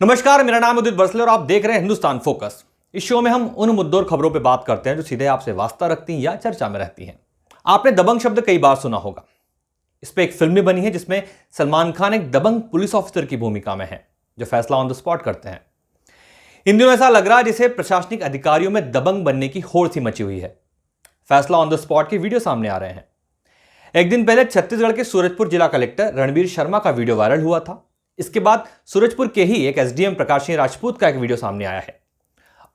नमस्कार, मेरा नाम उदित बरसले और आप देख रहे हैं हिंदुस्तान फोकस। इस शो में हम उन मुद्दों और खबरों पर बात करते हैं जो सीधे आपसे वास्ता रखती हैं या चर्चा में रहती हैं। आपने दबंग शब्द कई बार सुना होगा। इस पे एक फिल्म भी बनी है जिसमें सलमान खान एक दबंग पुलिस ऑफिसर की भूमिका में है जो फैसला ऑन द स्पॉट करते हैं। इन दिनों ऐसा लग रहा है जैसे प्रशासनिक अधिकारियों में दबंग बनने की होड़ सी मची हुई है। फैसला ऑन द स्पॉट के वीडियो सामने आ रहे हैं। एक दिन पहले छत्तीसगढ़ के सूरजपुर जिला कलेक्टर रणबीर शर्मा का वीडियो वायरल हुआ था। इसके बाद सूरजपुर के ही एक एसडीएम प्रकाश सिंह राजपूत का एक वीडियो सामने आया है।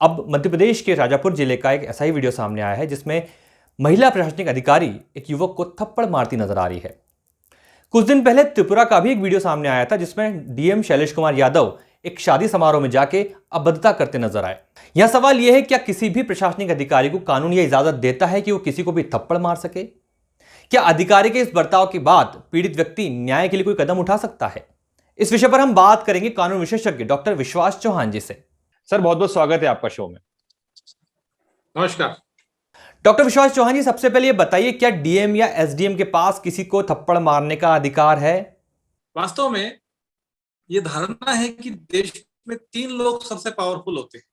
अब मध्य प्रदेश के शाजापुर जिले का एक ऐसा ही वीडियो सामने आया है जिसमें महिला प्रशासनिक अधिकारी एक युवक को थप्पड़ मारती नजर आ रही है। कुछ दिन पहले त्रिपुरा का भी एक वीडियो सामने आया था जिसमें डीएम शैलेश कुमार यादव एक शादी समारोह में जाके अभद्रता करते नजर आए। यह सवाल यह है, क्या किसी भी प्रशासनिक अधिकारी को कानून यह इजाजत देता है कि वो किसी को भी थप्पड़ मार सके? क्या अधिकारी के इस बर्ताव के बाद पीड़ित व्यक्ति न्याय के लिए कोई कदम उठा सकता है? इस विषय पर हम बात करेंगे कानून विशेषज्ञ डॉक्टर विश्वास चौहान जी से। सर, बहुत बहुत स्वागत है आपका शो में। नमस्कार डॉक्टर विश्वास चौहान जी, सबसे पहले ये बताइए, क्या डीएम या एसडीएम के पास किसी को थप्पड़ मारने का अधिकार है? वास्तव में ये धारणा है कि देश में तीन लोग सबसे पावरफुल होते हैं।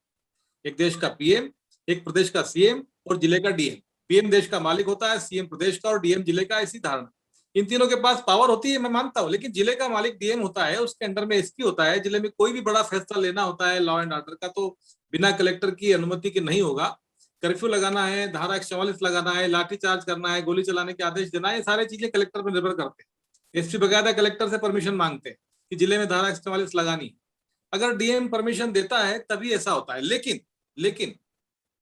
एक देश का पीएम, एक प्रदेश का सीएम और जिले का डीएम। पीएम देश का मालिक होता है, सीएम प्रदेश का और डीएम जिले का। ऐसी धारणा इन तीनों के पास पावर होती है, मैं मानता हूं, लेकिन जिले का मालिक डीएम होता है, उसके अंडर में एसपी होता है। जिले में कोई भी बड़ा फैसला लेना होता है लॉ एंड ऑर्डर का, तो बिना कलेक्टर की अनुमति के नहीं होगा। कर्फ्यू लगाना है, धारा 144 लगाना है, लाठीचार्ज करना है, गोली चलाने के आदेश देना है, ये सारी चीजें कलेक्टर पर निर्भर करते हैं। एसपी बकायदा कलेक्टर से परमिशन मांगते हैं कि जिले में धारा 144 लगानी। अगर डीएम परमिशन देता है तभी ऐसा होता है। लेकिन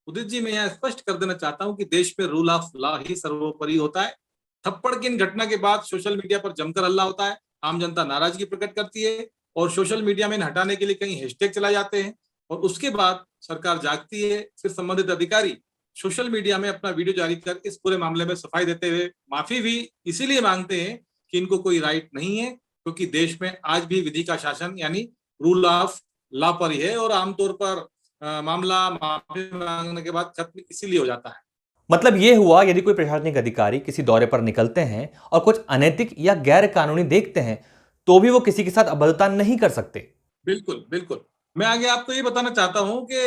उदित जी, मैं यहाँ स्पष्ट कर देना चाहता हूँ कि देश में रूल ऑफ लॉ ही सर्वोपरि होता है। थप्पड़ की इन घटना के बाद सोशल मीडिया पर जमकर हल्ला होता है, आम जनता नाराजगी प्रकट करती है और सोशल मीडिया में हटाने के लिए कई हैशटैग चलाए जाते हैं और उसके बाद सरकार जागती है। फिर संबंधित अधिकारी सोशल मीडिया में अपना वीडियो जारी कर इस पूरे मामले में सफाई देते हुए माफी भी इसीलिए मांगते हैं कि इनको कोई राइट नहीं है, क्योंकि देश में आज भी विधि का शासन यानी रूल ऑफ लॉ पर ही है और आमतौर पर मामला माफी मांगने के बाद खत्म इसीलिए हो जाता है। मतलब यह हुआ, यदि कोई प्रशासनिक अधिकारी किसी दौरे पर निकलते हैं और कुछ अनैतिक या गैर कानूनी देखते हैं तो भी वो किसी के साथ अभद्रता नहीं कर सकते। बिल्कुल बिल्कुल। मैं आगे आपको ये बताना चाहता हूं कि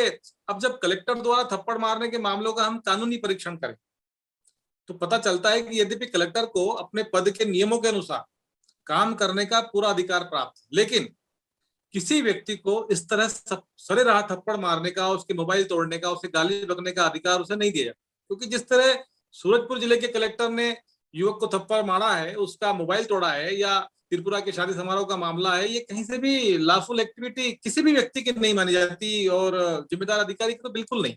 अब जब कलेक्टर द्वारा थप्पड़ मारने के मामलों का हम कानूनी परीक्षण करें तो पता चलता है कि यद्यपि कलेक्टर को अपने पद के नियमों के अनुसार काम करने का पूरा अधिकार प्राप्त है, लेकिन किसी व्यक्ति को इस तरह सरेराह थप्पड़ मारने का, उसके मोबाइल तोड़ने का, उसे गाली बकने का अधिकार उसे नहीं दिया जाता। क्योंकि जिस तरह सूरजपुर जिले के कलेक्टर ने युवक को थप्पड़ मारा है, उसका मोबाइल तोड़ा है, या त्रिपुरा के शादी समारोह का मामला है, ये कहीं से भी लॉफुल एक्टिविटी किसी भी व्यक्ति की नहीं मानी जाती और जिम्मेदार अधिकारी की तो बिल्कुल नहीं।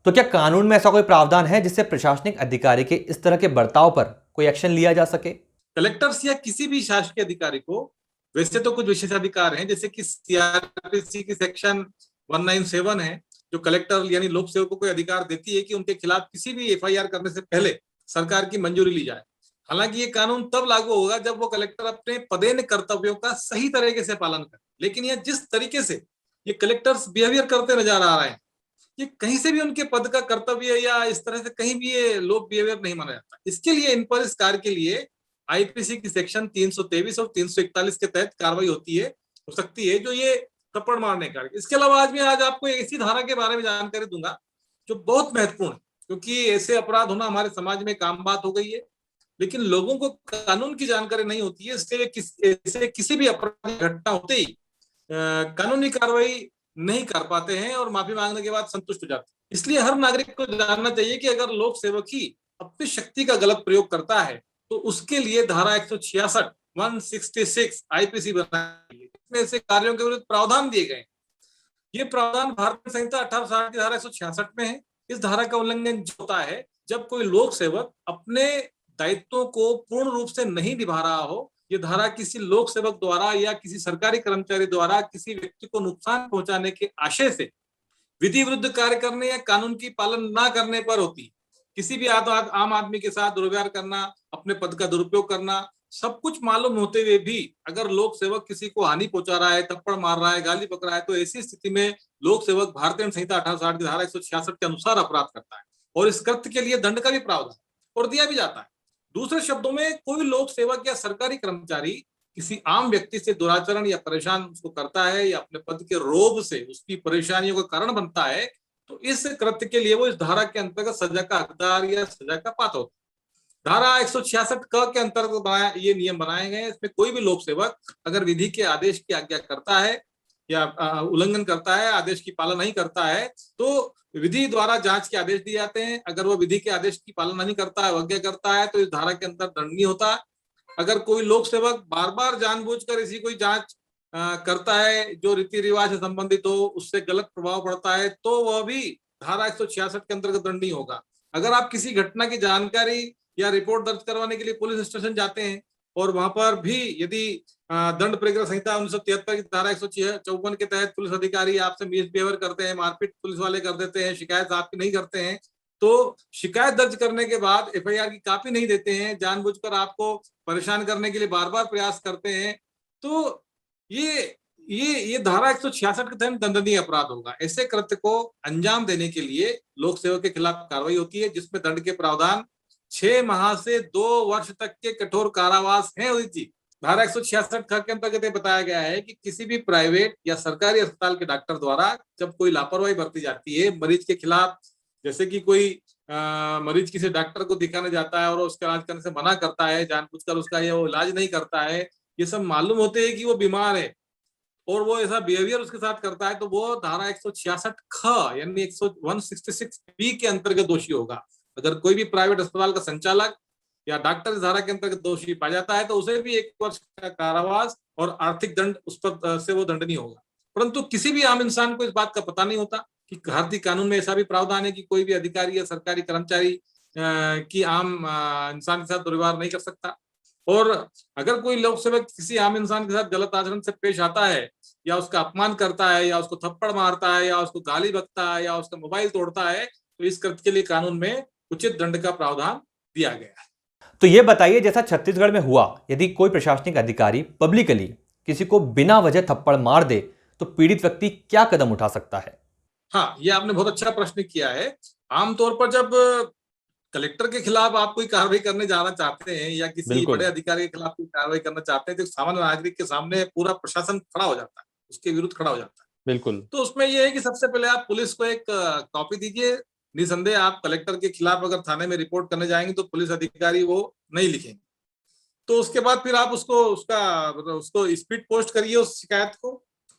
तो क्या कानून में ऐसा कोई प्रावधान है जिससे प्रशासनिक अधिकारी के इस तरह के बर्ताव पर कोई एक्शन लिया जा सके? कलेक्टर्स या किसी भी शासकीय अधिकारी को वैसे तो कुछ विशेषाधिकार हैं, जैसे कि सीआरपीसी की सेक्शन 197 है जो कलेक्टर यानी लोक सेवकों को अधिकार देती है कि उनके खिलाफ किसी भी एफआईआर करने से पहले सरकार की मंजूरी ली जाए। हालांकि ये कानून तब लागू होगा जब वो कलेक्टर अपने पदेन कर्तव्यों का सही तरीके से पालन करे। लेकिन यह जिस तरीके से ये कलेक्टर्स बिहेवियर करते नजर आ रहे हैं, ये कहीं से भी उनके पद का कर्तव्य या इस तरह से कहीं भी ये लोक बिहेवियर नहीं माना जाता। इसके लिए इन पर इस कार्य के लिए आईपीसी की सेक्शन 323 और 341 के तहत कार्रवाई हो सकती है जो ये थप्पड़ मारने का। इसके अलावा आज आपको ऐसी धारा के बारे में जानकारी दूंगा जो बहुत महत्वपूर्ण है, क्योंकि ऐसे अपराध होना हमारे समाज में काम बात हो गई है, लेकिन लोगों को कानून की जानकारी नहीं होती है। इससे किसी भी अपराध घटना होते ही कानूनी कार्रवाई नहीं कर पाते हैं और माफी मांगने के बाद संतुष्ट हो जाते हैं। इसलिए हर नागरिक को जानना चाहिए कि अगर लोक सेवक ही अपनी शक्ति का गलत प्रयोग करता है तो उसके लिए धारा 166 166 आईपीसी बनाई है। इसमें ऐसे कार्यों के विरुद्ध प्रावधान दिए गए। ये प्रावधान भारतीय संहिता 1860 की धारा 166 में है। इस धारा का उल्लंघन जो होता है जब कोई लोक सेवक अपने दायित्वों को पूर्ण रूप से नहीं निभा रहा हो। ये धारा किसी लोक सेवक द्वारा या किसी सरकारी कर्मचारी द्वारा किसी व्यक्ति को नुकसान पहुंचाने के आशय से विधि विरुद्ध कार्य करने या कानून की पालन न करने पर होती है। किसी भी आम आदमी के साथ दुर्व्यवहार करना, अपने पद का दुरुपयोग करना, सब कुछ मालूम होते हुए भी अगर लोक सेवक किसी को हानि पहुंचा रहा है, थप्पड़ मार रहा है, गाली बक रहा है, तो ऐसी स्थिति में लोक सेवक भारतीय संहिता 1860 की धारा 166 के अनुसार अपराध करता है और इस कृत्य के लिए दंड का भी प्रावधान और दिया भी जाता है। दूसरे शब्दों में कोई लोक सेवक या सरकारी कर्मचारी किसी आम व्यक्ति से दुराचरण या परेशान उसको करता है या अपने पद के रोब से उसकी परेशानियों का कारण बनता है, तो इस कृत्य के लिए वो इस धारा के अंतर्गत सजा का हकदार या सजा का पात्र होता है। धारा 166 क के अंतर्गत ये नियम बनाए गए हैं। इसमें कोई भी लोक सेवक अगर विधि के आदेश की आज्ञा करता है या उल्लंघन करता है, आदेश की पालना नहीं करता है, तो विधि द्वारा जांच के आदेश दिए जाते हैं। अगर वो विधि के आदेश की पालना नहीं करता है, अवज्ञा करता है, तो इस धारा के अंतर दंडनीय होता है। अगर कोई लोक सेवक बार बार जानबूझकर इसी कोई जांच करता है जो रीति रिवाज से संबंधित हो, उससे गलत प्रभाव पड़ता है, तो वह भी धारा 166 के अंतर्गत दंडनीय होगा। अगर आप किसी घटना की जानकारी या रिपोर्ट दर्ज करवाने के लिए पुलिस स्टेशन जाते हैं और वहां पर भी यदि दंड प्रक्रिया संहिता 1973 की धारा 154 के तहत पुलिस अधिकारी आपसे मिसबिहेवियर करते हैं, मारपीट पुलिस वाले कर देते हैं, शिकायत आपकी नहीं करते हैं, तो शिकायत दर्ज करने के बाद एफआईआर की कॉपी नहीं देते हैं, जानबूझकर आपको परेशान करने के लिए बार बार प्रयास करते हैं, तो ये धारा 166 के तहत दंडनीय अपराध होगा। ऐसे कृत्य को अंजाम देने के लिए लोक सेवक के खिलाफ कार्रवाई होती है, जिसमें दंड के प्रावधान 6 माह से 2 वर्ष तक के कठोर कारावास है। उदित जी, धारा 166 के अंतर्गत बताया गया है कि किसी भी प्राइवेट या सरकारी अस्पताल के डॉक्टर द्वारा जब कोई लापरवाही बरती जाती है मरीज के खिलाफ, जैसे कि कोई मरीज किसी डॉक्टर को दिखाने जाता है और उसका इलाज करने से मना करता है, जानबूझकर उसका ये वो इलाज नहीं करता है, ये सब मालूम होते हैं कि वो बीमार है और वो ऐसा बिहेवियर उसके साथ करता है, तो वो धारा 166 ख यानी 166 बी के अंतर्गत दोषी होगा। अगर कोई भी प्राइवेट अस्पताल का संचालक या डॉक्टर इस धारा के अंतर्गत दोषी पाया जाता है तो उसे भी 1 वर्ष का कारावास और आर्थिक दंड उस पर से वो दंडनीय होगा। परंतु किसी भी आम इंसान को इस बात का पता नहीं होता कि भारतीय कानून में ऐसा भी प्रावधान है कि कोई भी अधिकारी या सरकारी कर्मचारी की आम इंसान के साथ दुर्व्यवहार नहीं कर सकता। और अगर कोई लोक सेवक किसी आम इंसान के साथ गलत आचरण से पेश आता है या उसका अपमान करता है या उसको थप्पड़ मारता है या उसको गाली बकता है या उसका मोबाइल तोड़ता है, तो इस कृत्य के लिए कानून में उचित दंड का प्रावधान दिया गया है। तो ये बताइए, जैसा छत्तीसगढ़ में हुआ, यदि कोई प्रशासनिक अधिकारी पब्लिकली किसी को बिना वजह थप्पड़ मार दे तो पीड़ित व्यक्ति क्या कदम उठा सकता है? हाँ, ये आपने बहुत अच्छा प्रश्न किया है। आमतौर पर जब कलेक्टर के खिलाफ आप कोई कार्रवाई करने जाना चाहते हैं या किसी बड़े अधिकारी के खिलाफ कोई कार्रवाई करना चाहते हैं, तो सामान्य नागरिक के सामने पूरा प्रशासन खड़ा हो जाता है, उसके विरुद्ध खड़ा हो जाता है। बिल्कुल। तो उसमें यह है कि सबसे पहले आप पुलिस को एक कॉपी दीजिए। निसंदेह आप कलेक्टर के खिलाफ अगर थाने में रिपोर्ट करने जाएंगे तो पुलिस अधिकारी वो नहीं लिखेंगे, तो उसके बाद फिर आप उसको स्पीड पोस्ट करिए उस शिकायत को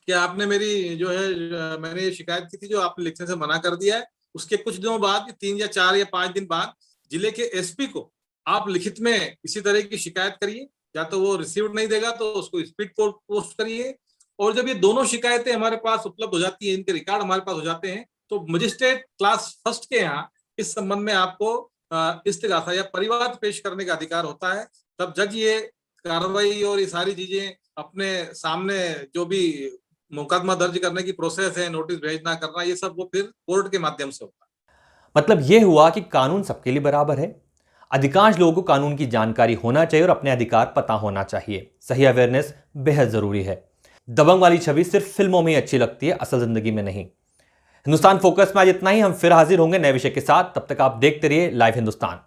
कि आपने मेरी जो है मैंने ये शिकायत की थी जो आपने लिखने से मना कर दिया है। उसके कुछ दिनों बाद 3 या 4 या 5 दिन बाद जिले के एसपी को आप लिखित में इसी तरह की शिकायत करिए, या तो वो रिसीव नहीं देगा तो उसको स्पीड पोस्ट करिए। और जब ये दोनों शिकायतें हमारे पास उपलब्ध हो जाती है, इनके रिकॉर्ड हमारे पास हो जाते हैं, तो मजिस्ट्रेट क्लास 1 के यहाँ इस संबंध में आपको इस्तिगासा या परिवाद पेश करने का अधिकार होता है। तब जज ये कार्रवाई और ये सारी चीजें अपने सामने जो भी मुकदमा दर्ज करने की प्रोसेस है, नोटिस भेजना करना, ये सब वो फिर कोर्ट के माध्यम से होता है। मतलब यह हुआ कि कानून सबके लिए बराबर है। अधिकांश लोगों को कानून की जानकारी होना चाहिए और अपने अधिकार पता होना चाहिए। सही अवेयरनेस बेहद जरूरी है। दबंग वाली छवि सिर्फ फिल्मों में ही अच्छी लगती है, असल जिंदगी में नहीं। हिंदुस्तान फोकस में आज इतना ही। हम फिर हाजिर होंगे नए विषय के साथ। तब तक आप देखते रहिए लाइव हिंदुस्तान।